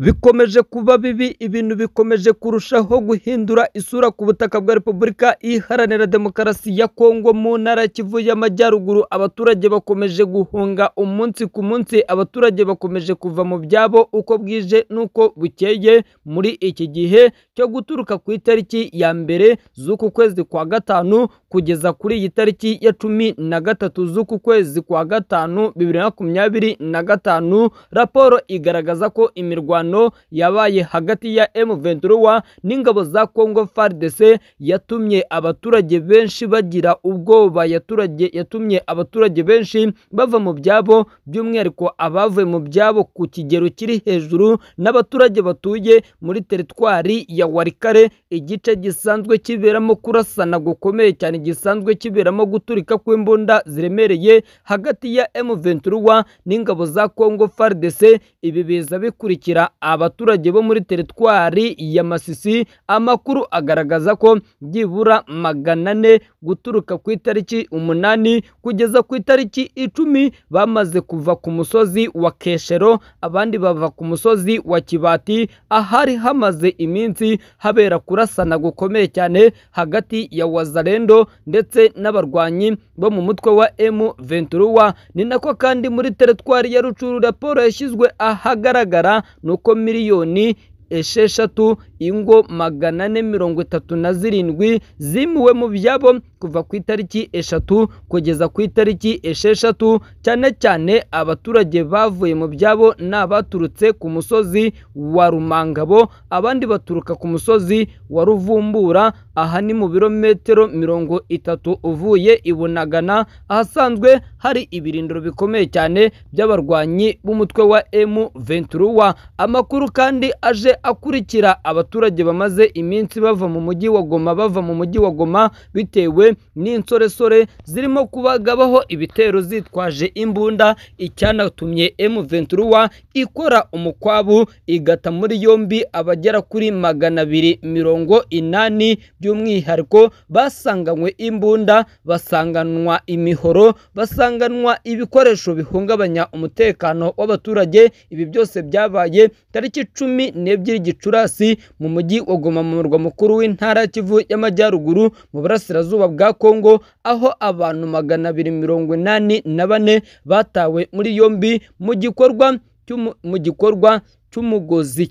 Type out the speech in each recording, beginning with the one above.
bikomeje kuba bibi, ibintu bikomeje kurushaho guhindura isura ku butaka bwa Repubulika Iharanira Demokarasi ya Kongo mu ntara ya Kivu y'Amajyaruguru. Abaturage bakomeje guhunga umunsi ku munsi, abaturage bakomeje kuva mu byabo uko bwije nuko bukeye muri iki gihe cyo guturuka ku itariki ya mbere z'uku kwezi kwa gatanu kugeza kuri iyi tariki ya 13 z'uku kwezi kwa gatanu 2025. Raporo igaragaza ko imirwano yabaye hagati ya M23 n'ingabo za Kongo FARDC yatumye abaturage benshi bagira ubwoba, yatumye abaturage benshi bava mu byabo, by'umwihariko abavuye mu byabo ku kigero kiri hejuru n'abaturage batuye muri teritwari ya Warikare, igice gisanzwe kiberamo kurasana gukomeye cyane, gisanzwe kiberamo guturika kw'imbunda ziremereye hagati ya M23 n'ingabo za Kongo FARDC. Ibi biza bikurikira abaturage bo muri teritwari ya Masisi. Amakuru agaragaza ko byibura 400 guturuka ku itariki 8 kugeza ku itariki 10 bamaze kuva ku musozi wa Keshero, abandi bava ku musozi wa Kibati, ahari hamaze iminsi habera kurasana gukomeye cyane hagati ya Wazalendo ndetse n'abarwanyi bo mu mutwe wa M23. Ni nako kandi muri teritwari ya Rucuru raporo yashyizwe ahagaragara nuko miliyoni 6 ingo 437 zimuwe mu byabo kuva ku itariki 3 kugeza ku itariki 6, cyane cyane abaturage bavuye mu byabo n'abaturutse ku musozi wa Rumangabo, abandi baturuka ku musozi wa Ruvumbura. Aha ni mu birometero 30 uvuye Ibunagana, ahasanzwe hari ibirindiro bikomeye cyane by'abarwanyi b'umutwe wa M23. Amakuru kandi aje akurikira abaturage bamaze iminsi bava mu mujyi wa Goma bitewe n'insoresore zirimo kubagabaho ibitero zitwaje imbunda, icyanatumye M23 ikora umukwabu igata muri yombi abagera kuri 280, by'umwihariko basanganywe imbunda, basanganwa imihoro, basanganwa ibikoresho bihungabanya umutekano w'abaturage. Ibi byose byabaye tariki 12 Gicurasi mu mujyi wa Goma, mu murwa mukuru w'intara ya Kivu y'Amajyaruguru mu burasirazuba bwa Kongo, aho abantu 284 batawe muri yombi mu gikorwa cy'umugozi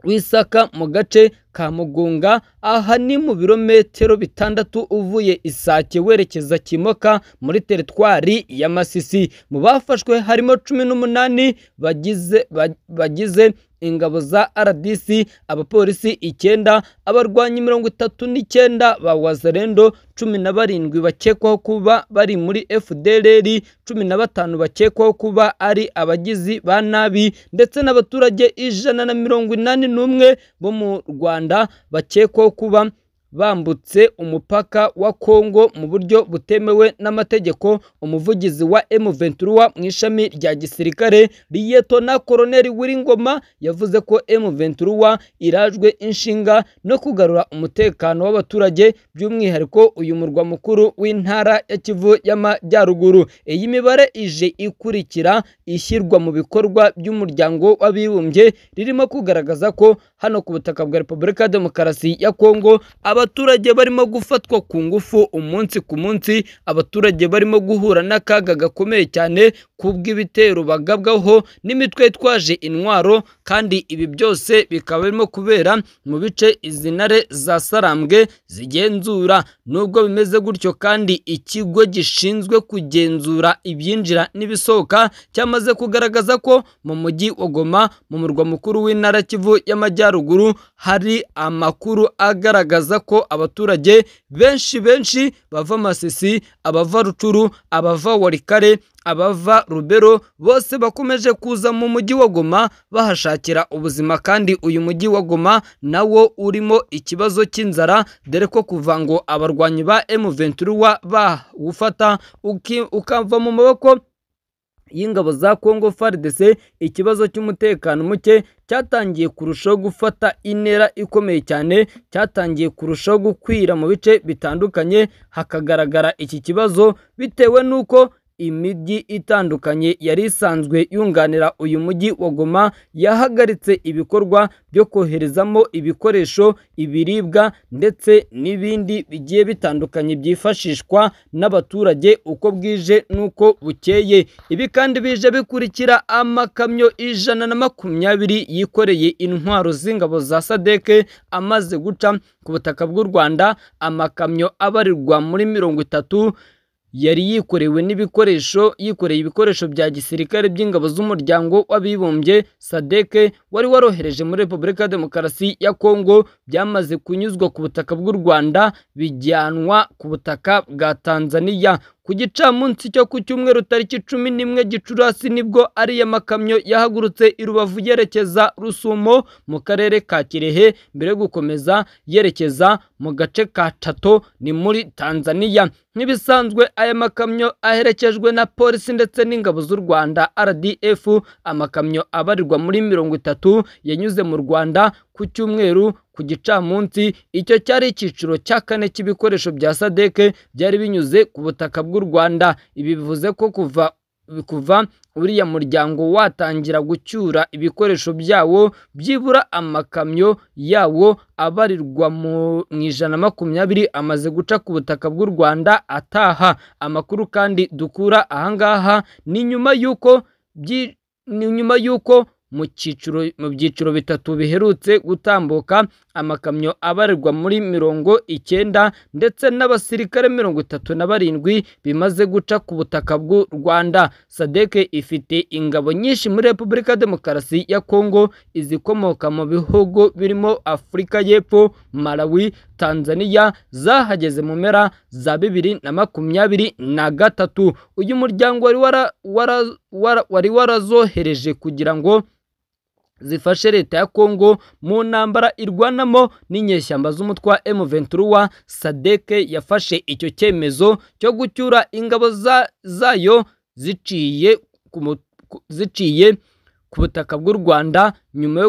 w'Isaka mu gace ka Mugunga. Aha ni mu birometero 6 uvuye Isake werekeza Kimoka muri teritwari ya Masisi. Mu bafashwe harimo 18 bagize ingabo za RDC, abapolisi 9, abarwanyi 39 ba Wazalendo, 17 bakekwaho kuba bari muri FDLR, 15 bakekwaho kuba ari abagizi ba nabi, ndetse n'abaturage 181 bo mu Rwanda bakekwaho kuba bambutse umupaka wa Kongo mu buryo butemewe n'amategeko. Umuvugizi wa M23 mu ishami rya gisirikare Liyetona Koloneli Wiringoma yavuze ko M23 irajwe inshinga no kugarura umutekano w'abaturage, by'umwihariko uyu murwa mukuru w'intara ya Kivu y'Amajyaruguru. Iyi mibare ije ikurikira ishyirwa mu bikorwa by'umuryango w'abibumbye ririmo kugaragaza ko hano ku butaka bwa Repubulika Demokarasi ya Kongo abaturage barimo gufatwa ku ngufu umunsi ku munsi, abaturage barimo guhura n'akaga gakomeye cyane kubw'ibitero bagabwaho n'imitwe itwaje intwaro, kandi ibi byose bikaba birimo kubera mu bice izi ntare za Sarambwe zigenzura. Nubwo bimeze gutyo kandi ikigo gishinzwe kugenzura ibyinjira n'ibisohoka cyamaze kugaragaza ko mu mujyi wa Goma mu murwa mukuru w'intara Kivu y'Amajyaruguru hari amakuru agaragaza ko abaturage benshi bava Masisi, abava Rucuru, abava Warikare, abava Rubero, bose bakomeje kuza mu mujyi wa Goma bahashakira ubuzima. Kandi uyu mujyi wa Goma nawo urimo ikibazo cy'inzara, dore ko kuva ngo abarwanyi ba M23 bawufata ukava mu maboko y'ingabo za Kongo FARDC, ikibazo cy'umutekano muke cyatangiye kurushaho gufata intera ikomeye cyane, cyatangiye kurushaho gukwira mu bice bitandukanye. Hakagaragara iki kibazo bitewe nuko imijyi itandukanye yari isanzwe yunganira uyu mujyi wa Goma yahagaritse ibikorwa byo koherezamo ibikoresho, ibiribwa ndetse n'ibindi bigiye bitandukanye byifashishwa n'abaturage uko bwije n'uko bukeye. Ibi kandi bije bikurikira amakamyo 120 yikoreye intwaro z'ingabo za SADC amaze guca ku butaka bw'u Rwanda. Amakamyo abarirwa muri 30 yari yikoreye ibikoresho bya gisirikare by'ingabo z'umuryango w'abibumbye SADC wari warohereje muri Repubulika ya Demokarasi ya Kongo, byamaze kunyuzwa ku butaka bw'u Rwanda bijyanwa ku butaka bwa Tanzania. Ku gicamunsi cyo ku cyumweru tariki 11 Gicurasi nibwo ariya makamyo yahagurutse i Rubavu yerekeza Rusumo mu karere ka Kirehe mbere yo gukomeza yerekeza mu gace ka Chato ni muri Tanzania. Nk'ibisanzwe aya makamyo aherekejwe na polisi ndetse n'ingabo z'u Rwanda RDF. Amakamyo abarirwa muri 30 yanyuze mu Rwanda ku cyumweru ku gicamunsi. Icyo cyari icyiciro cya 4 cy'ibikoresho bya SADC byari binyuze ku butaka bw'u Rwanda. Ibi bivuze ko kuva uriya muryango watangira gucyura ibikoresho byawo, byibura amakamyo yawo abarirwa mu 120 amaze guca ku butaka bw'u Rwanda ataha. Amakuru kandi dukura ahangaha ni nyuma y'uko mu byiciro bitatu biherutse gutambuka amakamyo abarirwa muri 90 ndetse n'abasirikare 37 bimaze guca ku butaka bw'u Rwanda. SADC ifite ingabo nyinshi muri Repubulika ya Demokarasi ya Kongo izikomoka mu bihugu birimo Afurika y'Epfo, Malawi, Tanzania, zahageze mu mpera za 2023. Uyu muryango wari warazohereje kugira ngo zifashe leta ya Kongo mu ntambara irwanamo n'inyeshyamba z'umutwe wa M23. SADC yafashe icyo cyemezo cyo gucyura ingabo zayo ziciye ku butaka bw'u Rwanda nyuma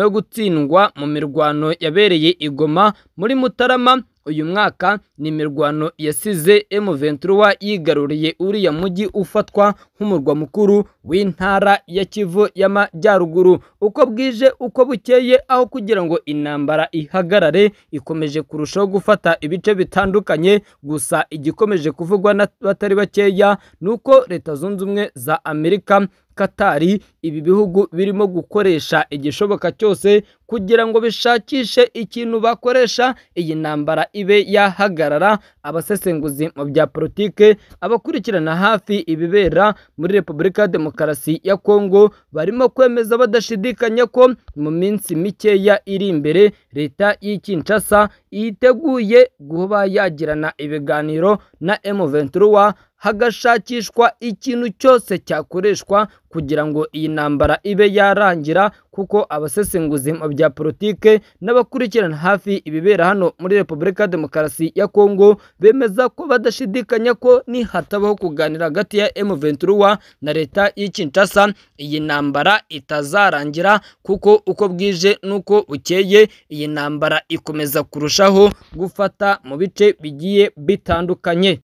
yo gutsindwa mu mirwano yabereye i Goma muri Mutarama uyu mwaka. Ni imirwano yasize M23 yigaruriye uriya mujyi ufatwa nk'umurwa mukuru w'intara ya Kivu y'Amajyaruguru. Uko bwije uko bukeye, aho kugira ngo intambara ihagarare, ikomeje kurushaho gufata ibice bitandukanye. Gusa igikomeje kuvugwa n'abatari bakeya nuko Leta Zunze Ubumwe za Amerika, Katari, ibi bihugu birimo gukoresha igishoboka cyose kugira ngo bishakishe ikintu bakoresha iyi ntambara ibe yahagarara. Abasesenguzi mu bya politike, abakurikirana hafi ibibera muri Repubulika ya Demokarasi ya Kongo barimo kwemeza badashidikanya ko mu minsi mikeya iri imbere leta y'i Kinshasa yiteguye kuba yagirana ibiganiro na M23, hagashakishwa ikintu cyose cyakoreshwa kugira ngo iyi ntambara ibe yarangira. Kuko abasesenguzi mu bya politike n'abakurikirana hafi ibibera hano muri Repubulika ya Demokarasi ya Kongo bemeza ko badashidikanya ko nihatabaho kuganira hagati ya M23 na leta y'i Kinshasa iyi ntambara itazarangira, kuko uko bwije nuko bukeye iyi ntambara ikomeza kurushaho gufata mu bice bigiye bitandukanye.